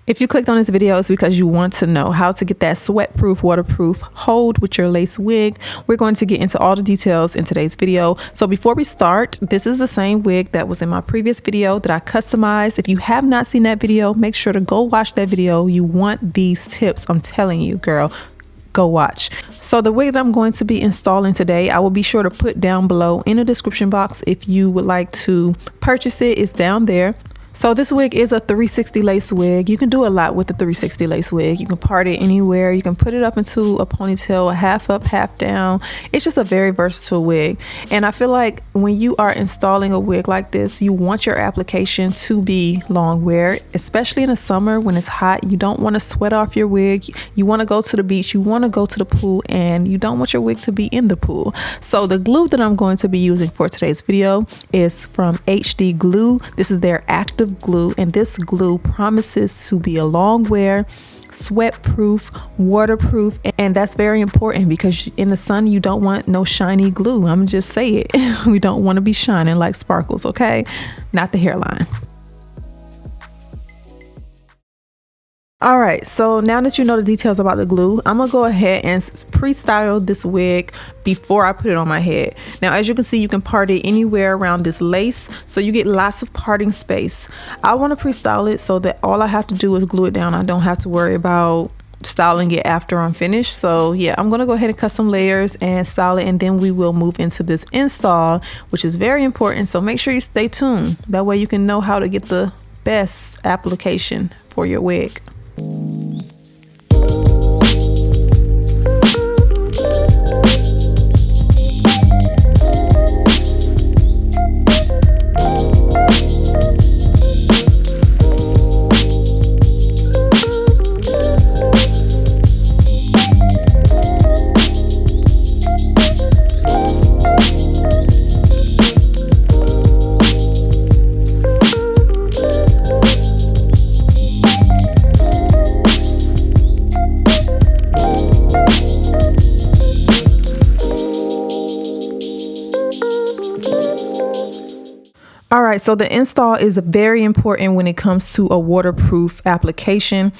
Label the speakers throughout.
Speaker 1: If you clicked on this video, it's because you want to know how to get that sweat-proof, waterproof hold with your lace wig. We're going to get into all the details in today's video. So before we start, this is the same wig that was in my previous video that I customized. If you have not seen that video, make sure to go watch that video. You want these tips. I'm telling you, girl. Go watch. So the wig that I'm going to be installing today, I will be sure to put down below in the description box. If you would like to purchase it, it's down there. So this wig is a 360 lace wig. You can do a lot with the 360 lace wig. You can part it anywhere. You can put it up into a ponytail, a half up, half down. It's just a very versatile wig. And I feel like when you are installing a wig like this, you want your application to be long wear, especially in the summer when it's hot. You don't want to sweat off your wig. You want to go to the beach. You want to go to the pool, and you don't want your wig to be in the pool. So the glue that I'm going to be using for today's video is from HD Glue. This is their active glue, and this glue promises to be a long wear, sweat proof, waterproof, and that's very important because in the sun you don't want no shiny glue. I'm just say it. We don't want to be shining like sparkles, okay? Not the hairline. All right, so now that you know the details about the glue, I'm gonna go ahead and pre-style this wig before I put it on my head. Now, as you can see, you can part it anywhere around this lace, so you get lots of parting space. I want to pre-style it so that all I have to do is glue it down. I don't have to worry about styling it after I'm finished. So yeah, I'm gonna go ahead and cut some layers and style it, and then we will move into this install, which is very important. So make sure you stay tuned. That way you can know how to get the best application for your wig. All right, so the install is very important when it comes to a waterproof application.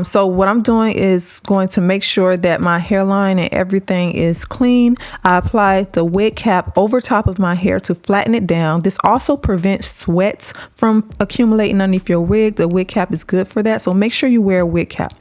Speaker 1: So what I'm doing is going to make sure that my hairline and everything is clean. I apply the wig cap over top of my hair to flatten it down. This also prevents sweat from accumulating underneath your wig. The wig cap is good for that, so make sure you wear a wig cap.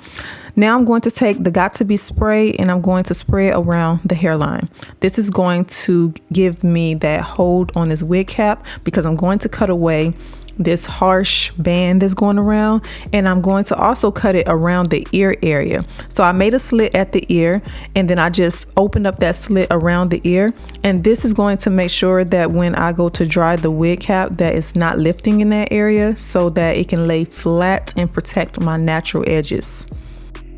Speaker 1: Now I'm going to take the Got To Be spray and I'm going to spray it around the hairline. This is going to give me that hold on this wig cap because I'm going to cut away this harsh band that's going around, and I'm going to also cut it around the ear area. So I made a slit at the ear, and then I just opened up that slit around the ear, and this is going to make sure that when I go to dry the wig cap that it's not lifting in that area, so that it can lay flat and protect my natural edges.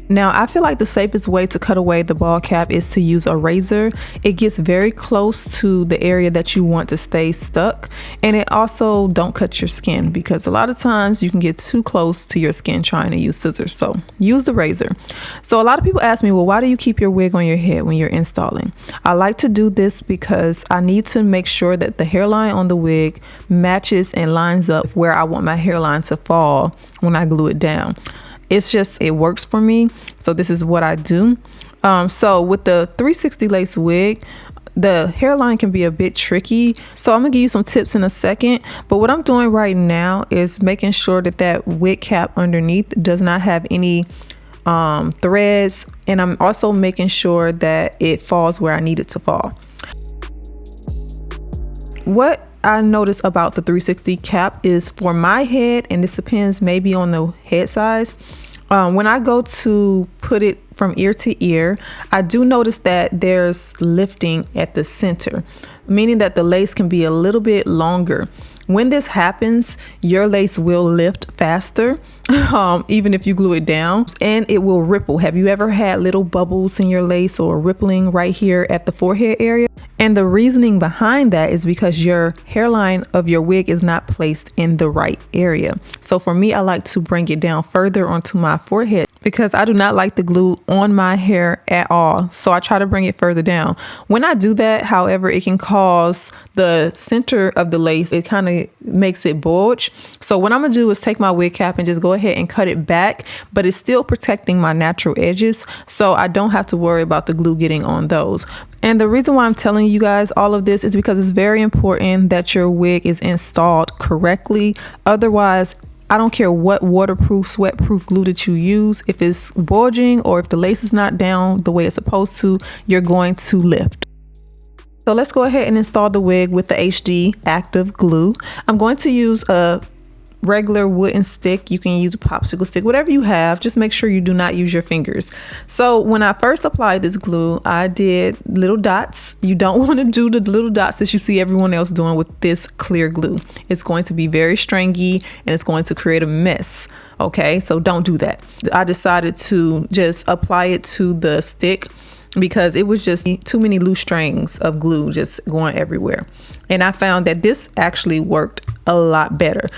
Speaker 1: Now, I feel like the safest way to cut away the bald cap is to use a razor. It gets very close to the area that you want to stay stuck, and it also don't cut your skin because a lot of times you can get too close to your skin trying to use scissors. So use the razor. So a lot of people ask me, well, why do you keep your wig on your head when you're installing? I like to do this because I need to make sure that the hairline on the wig matches and lines up where I want my hairline to fall when I glue it down. It's just, it works for me. So this is what I do. So with the 360 lace wig, the hairline can be a bit tricky. So I'm gonna give you some tips in a second. But what I'm doing right now is making sure that that wig cap underneath does not have any threads. And I'm also making sure that it falls where I need it to fall. What I noticed about the 360 cap is for my head, and this depends maybe on the head size, when I go to put it from ear to ear, I do notice that there's lifting at the center, meaning that the lace can be a little bit longer. When this happens, your lace will lift faster, even if you glue it down, and it will ripple. Have you ever had little bubbles in your lace or rippling right here at the forehead area? And the reasoning behind that is because your hairline of your wig is not placed in the right area. So for me, I like to bring it down further onto my forehead because I do not like the glue on my hair at all. So I try to bring it further down. When I do that, however, it can cause the center of the lace, it kind of makes it bulge. So what I'm gonna do is take my wig cap and just go ahead and cut it back, but it's still protecting my natural edges, so I don't have to worry about the glue getting on those. And the reason why I'm telling you guys all of this is because it's very important that your wig is installed correctly. Otherwise, I don't care what waterproof, sweatproof glue that you use. If it's bulging or if the lace is not down the way it's supposed to, you're going to lift. So let's go ahead and install the wig with the HD active glue. I'm going to use a regular wooden stick. You can use a popsicle stick, whatever you have. Just make sure you do not use your fingers. So when I first applied this glue, I did little dots. You don't want to do the little dots that you see everyone else doing with this clear glue. It's going to be very stringy and it's going to create a mess. Okay, so don't do that. I decided to just apply it to the stick because it was just too many loose strings of glue just going everywhere. And I found that this actually worked a lot better.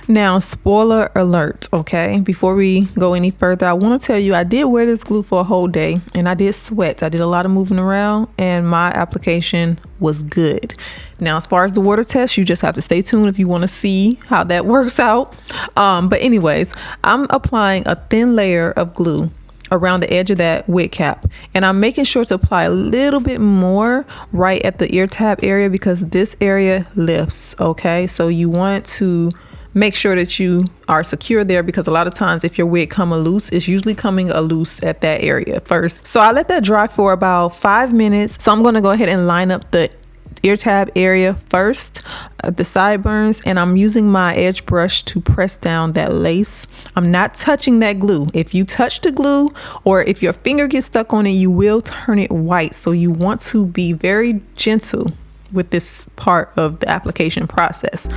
Speaker 1: Now, spoiler alert, okay? Before we go any further, I want to tell you I did wear this glue for a whole day and I did sweat. I did a lot of moving around and my application was good. Now, as far as the water test, you just have to stay tuned if you want to see how that works out. But anyways, I'm applying a thin layer of glue around the edge of that wig cap, and I'm making sure to apply a little bit more right at the ear tab area because this area lifts. Okay, so you want to make sure that you are secure there because a lot of times if your wig come loose, it's usually coming loose at that area first. So I let that dry for about 5 minutes. So I'm going to go ahead and line up the ear tab area first, the sideburns, and I'm using my edge brush to press down that lace. I'm not touching that glue. If you touch the glue or if your finger gets stuck on it, you will turn it white. So you want to be very gentle with this part of the application process.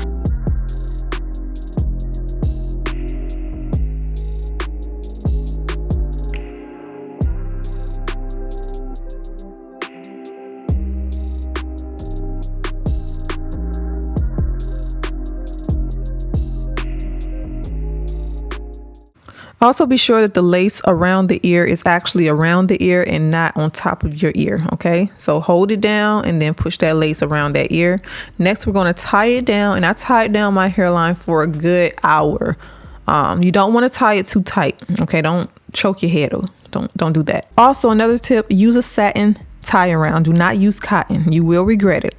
Speaker 1: Also be sure that the lace around the ear is actually around the ear and not on top of your ear, okay? So hold it down and then push that lace around that ear. Next, we're gonna tie it down, and I tied down my hairline for a good hour. You don't wanna tie it too tight, okay? Don't choke your head, don't do that. Also, another tip, use a satin tie around. Do not use cotton, you will regret it.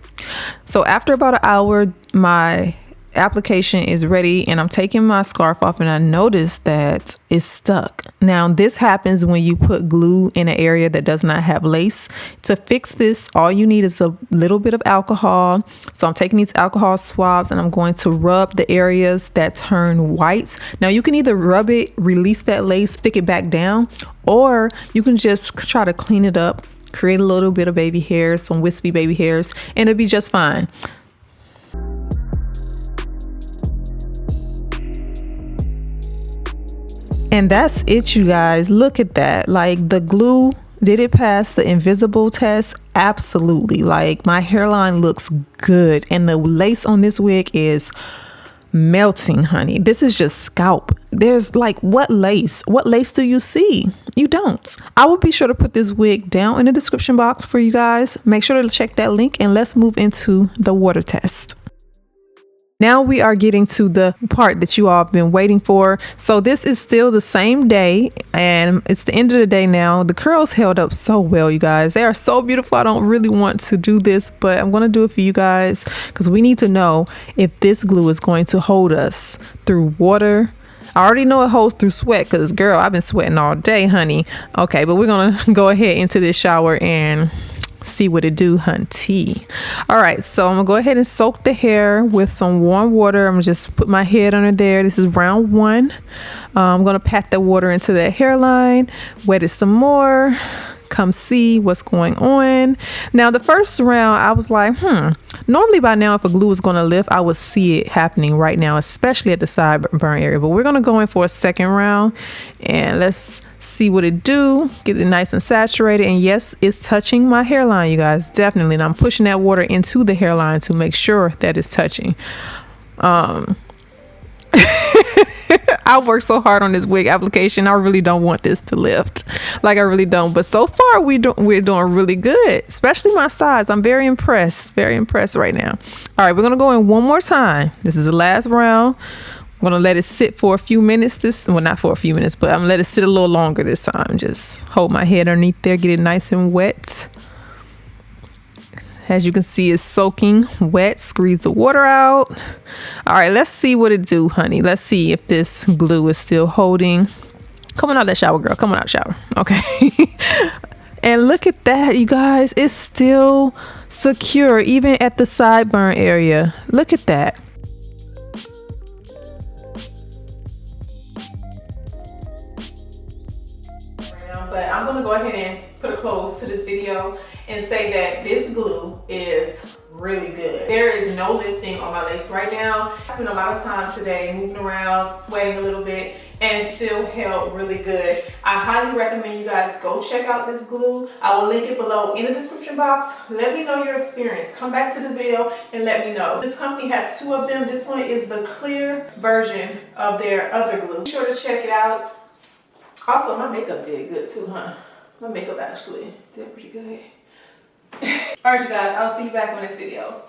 Speaker 1: So after about an hour, my application is ready and I'm taking my scarf off and I noticed that it's stuck. Now this happens when you put glue in an area that does not have lace. To fix this, all you need is a little bit of alcohol. So I'm taking these alcohol swabs and I'm going to rub the areas that turn white. Now you can either rub it, release that lace, stick it back down, or you can just try to clean it up, create a little bit of baby hairs, some wispy baby hairs, and it'll be just fine. And that's it, you guys. Look at that. Like, the glue, did it pass the invisible test? Absolutely. Like, my hairline looks good and the lace on this wig is melting, honey. This is just scalp. There's like, what lace do you see? You don't. I will be sure to put this wig down in the description box for you guys. Make sure to check that link and let's move into the water test. Now we are getting to the part that you all have been waiting for. So this is still the same day and it's the end of the day now. The curls held up so well, you guys. They are so beautiful. I don't really want to do this, but I'm going to do it for you guys because we need to know if this glue is going to hold us through water. I already know it holds through sweat because, girl, I've been sweating all day, honey. Okay, but we're going to go ahead into this shower and see what it do, hunty. All right, so I'm gonna go ahead and soak the hair with some warm water. I'm gonna just put my head under there. This is round one. I'm gonna pat the water into that hairline, wet it some more, come see what's going on. Now the first round I was like, normally by now if a glue was going to lift, I would see it happening right now, especially at the sideburn area, but we're going to go in for a second round and let's see what it do. Get it nice and saturated, and yes, it's touching my hairline, you guys, definitely. And I'm pushing that water into the hairline to make sure that it's touching. I worked so hard on this wig application. I really don't want this to lift. Like, I really don't. But so far, we're doing really good, especially my size. I'm very impressed right now. All right, we're going to go in one more time. This is the last round. I'm going to let it sit for a few minutes. Well, not for a few minutes, but I'm going to let it sit a little longer this time. Just hold my head underneath there, get it nice and wet. As you can see, it's soaking wet. Squeeze the water out. All right, let's see what it do, honey. Let's see if this glue is still holding. Come on out that shower, girl. Come on out the shower. Okay. And look at that, you guys. It's still secure, even at the sideburn area. Look at that. But I'm going to go ahead and put a close to this video and say that this glue is really good. There is no lifting on my lace right now. I spent a lot of time today moving around, sweating a little bit, and it still held really good. I highly recommend you guys go check out this glue. I will link it below in the description box. Let me know your experience. Come back to the video and let me know. This company has two of them. This one is the clear version of their other glue. Be sure to check it out. Also, my makeup did good too, huh? My makeup actually did pretty good. Alright, you guys, I'll see you back on this video.